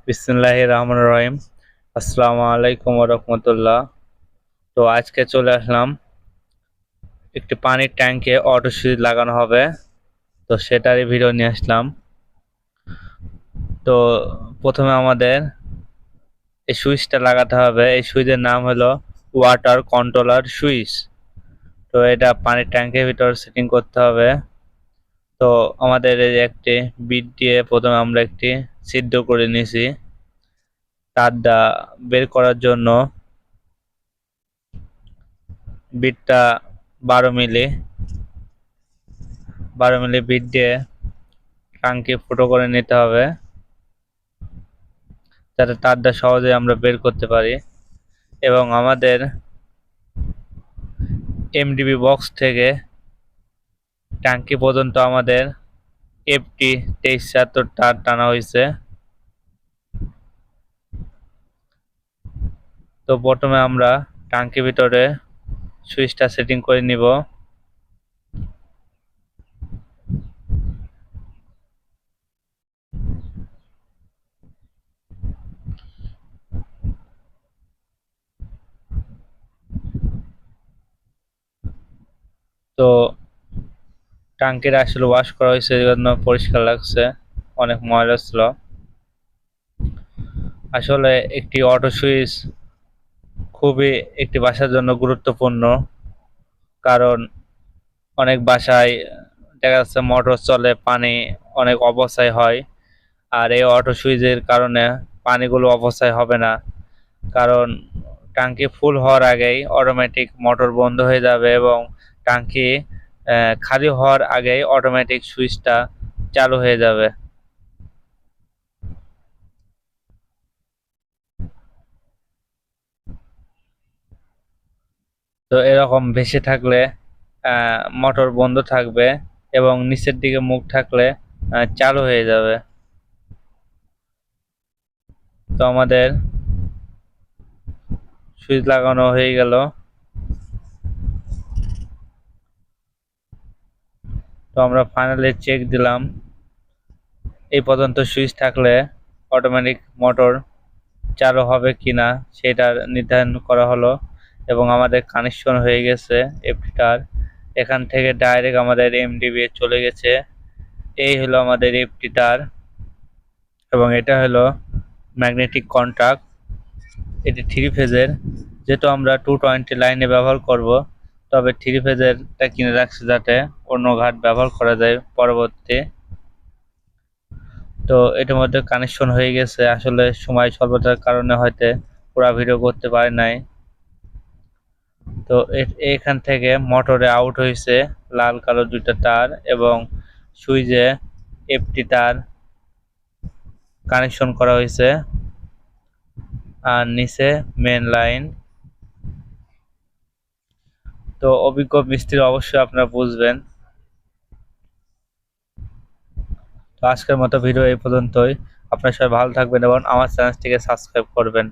বিসমিল্লাহির রহমানির রহিম। আসসালামু আলাইকুম ওয়া রাহমাতুল্লাহ। তো আজকে চলে আসলাম একটি পানির ট্যাঙ্কে অটো সুইচ লাগানো হবে। তো সেটারই ভিডিও নিয়ে আসলাম। তো প্রথমে আমাদের এই সুইচটা লাগাতে হবে। এই সুইচের নাম হলো ওয়াটার কন্ট্রোলার সুইচ। তো এটা পানির ট্যাঙ্কের ভিতর সেটিং করতে হবে। তো আমাদের এই যে একটি বিট দিয়ে প্রথমে আমরা একটি সিদ্ধ করে নিয়েছি। তারটা বের করার জন্য বিটটা 12 মিলি বিট দিয়ে ট্যাঙ্কি ফুটো করে নিতে হবে, যাতে তারটা সহজে আমরা বের করতে পারি। এবং আমাদের এমডিবি বক্স থেকে ট্যাঙ্কি পর্যন্ত আমাদের এফটি 2376 তার টানা হয়েছে। তো প্রথমে আমরা ট্যাঙ্কির ভিতরে সুইচটা সেটিং করে নিব। তো ট্যাঙ্কির আসলে ওয়াশ করা হয়েছে, এই জন্য পরিষ্কার লাগছে, অনেক ময়লা ছিল। আসলে একটি অটো সুইচ খুবই একটি বাসার জন্য গুরুত্বপূর্ণ, কারণ অনেক বাসায় দেখা যাচ্ছে মোটর চলে, পানি অনেক অপচয় হয়। আর এই অটো সুইচের কারণে পানিগুলো অপচয় হবে না, কারণ ট্যাঙ্কি ফুল হওয়ার আগেই অটোমেটিক মোটর বন্ধ হয়ে যাবে এবং ট্যাঙ্কি খালি হওয়ার আগেই অটোমেটিক সুইচটা চালু হয়ে যাবে। তো এরকম ভেসে থাকলে মোটর বন্ধ থাকবে এবং নিচের দিকে মুখ থাকলে চালু হয়ে যাবে। তো আমাদের সুইচ লাগানো হয়ে গেল। তো আমরা ফাইনালি চেক দিলাম। এই পর্যন্ত সুইচ থাকলে অটোমেটিক মোটর চালু হবে কিনা সেটা নির্ধারণ করা হলো এবং আমাদের কানেকশন হয়ে গেছে এফটিটার। এখান থেকে ডাইরেক্ট আমাদের এমডিবি চলে গেছে। এই হলো আমাদের এফটিটার এবং এটা হলো ম্যাগনেটিক কন্ট্যাক্ট। এটি 3 ফেজের, যেহেতু আমরা 220 লাইনে ব্যবহার করব, তবে 3 ফেজেরটা কিনে রাখছি যাতে অন্য ঘাট ব্যবহার করা যায় পরবর্তী। তো এটার মধ্যে কানেকশন হয়ে গেছে। আসলে সময় স্বল্পতার কারণে হয়তো পুরো ভিডিও করতে পারি নাই। তো এখান থেকে মোটরে আউট হয়েছে লাল কালো দুইটা তার এবং সুইচে এফটি তার কানেকশন করা হয়েছে, আর নিচে মেন লাইন। তো অভিজ্ঞ মিস্ত্রি অবশ্যই আপনারা বুঝবেন। তো আজকের মতো ভিডিও এই পর্যন্তই। আপনারা সবাই ভালো থাকবেন এবং আমার চ্যানেলটিকে সাবস্ক্রাইব করবেন।